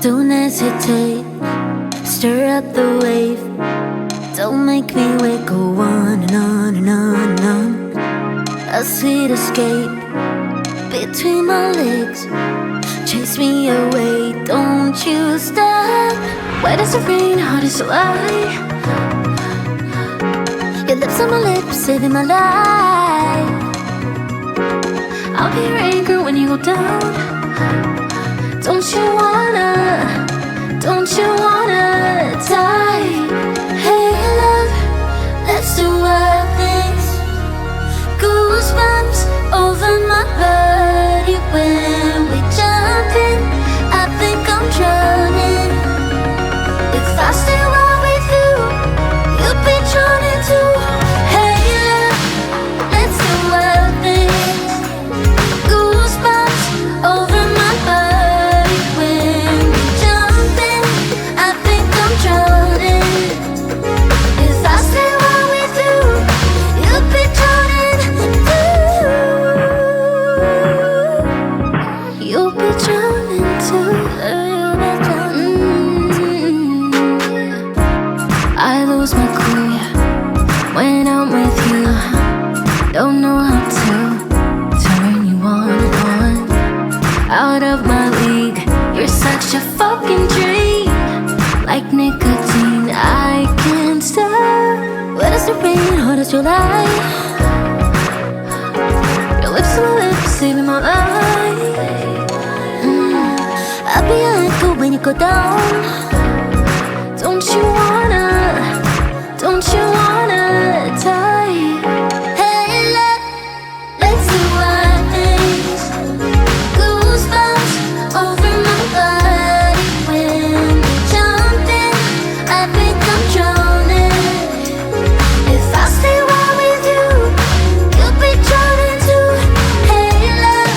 Don't hesitate, stir up the wave. Don't make me wait, go on and on and on and on. A sweet escape between my legs, chase me away, don't you stop. Wet as the rain, hard as July. Your lips on my lips, saving my life. I'll be your anchor when you go down. Don't you wanna die? Hey love, let's do wild things. Goosebumps over my body when we jump in. I think I'm drowning. If I stay right with you, you'll be drowning too. Hey love, let's do wild things. Goosebumps over my body when we jump in. I think I'm drowning. If I stay right with you, you'll be drowning too. You'll be drowning too. I lose my cool when I'm with you. Don't know how to turn you on. Out of my league, you're such a fucking dream. Like nicotine, I can't stop. Wet as the rain, hard as July. Your lips on my lips, saving my life. I'll be your anchor when you go down. Don't you wanna die? Hey love, let's do wild things. Goosebumps over my body when we jump in. I think I'm drowning. If I stay right with you, you'll be drowning too. Hey love,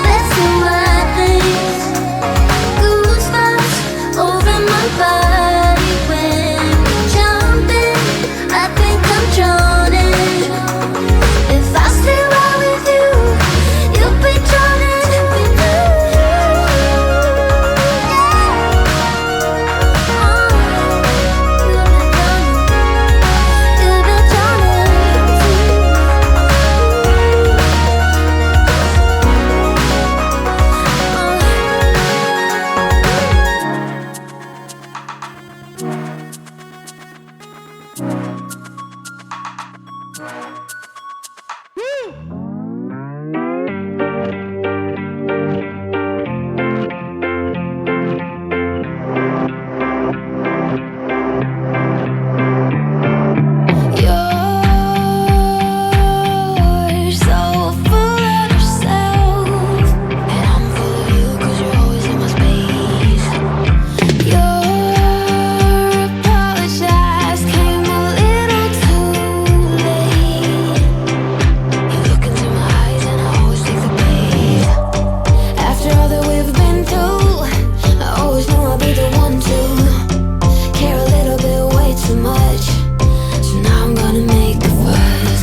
let's do wild things. Goosebumps over my body when we jump in. I think I'm drowning. If I stay right with you, you'll be drowning too. You'll be drowning You're so full of yourself, and I'm full of you 'cause you're always in my space. Your apologize came a little too late. You look into my eyes and I always take the bait. After all that we've been through, I always knew I'd be the one to care a little bit way too much. So now I'm gonna make a fuss.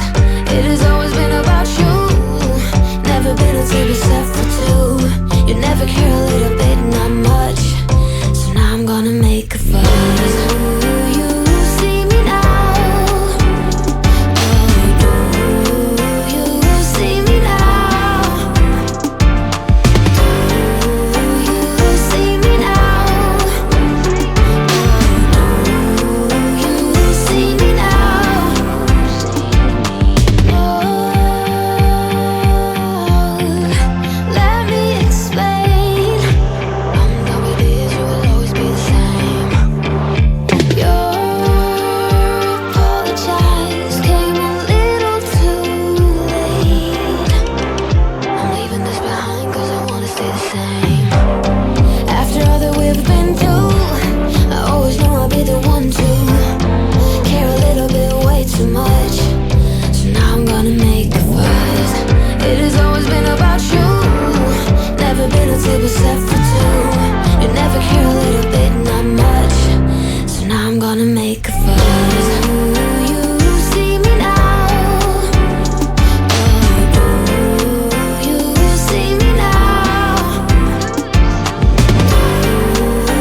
It has always been about you, never been a table set for two. You never care a little bit, not much. So now I'm gonna make a fuss. Do you see me now? Oh, do you see me now? Do you see me now? Oh, do you see me now? Let me explain. I'm done with this, you will always be the same. Your apologize came a little too late. I'm leaving this behind 'cause I wanna stay the same. After all that we've been through, I always knew I'd be the one to care a little bit way too much. So now I'm gonna make a fuss. It has always been about you, never been a table set for two. You never care a little bit, not much. So now I'm gonna make a fuss. Do you see me now? Oh, do you see me now? Do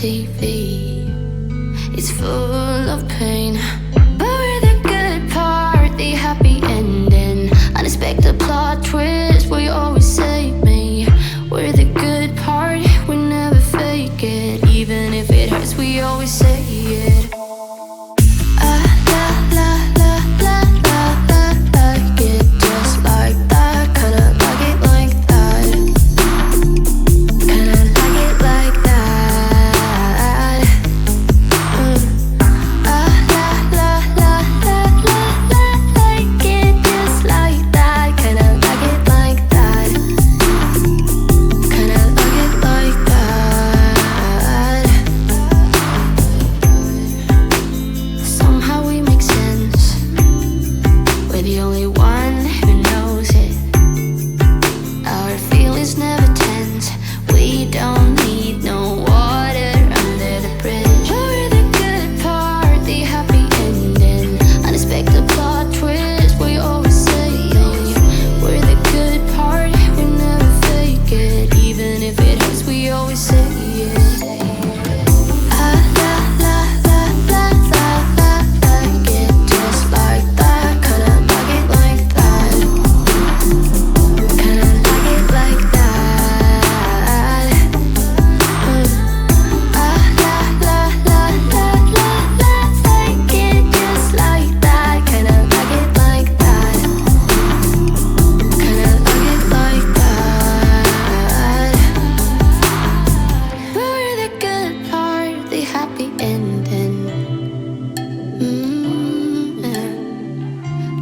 TV. It's full of pain, but we're the good part, the happy ending. Unexpected plot twist, we always save me. We're the good part, we never fake it. Even if it hurts, we always say it.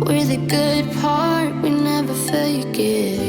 We're the good part, we never fake it.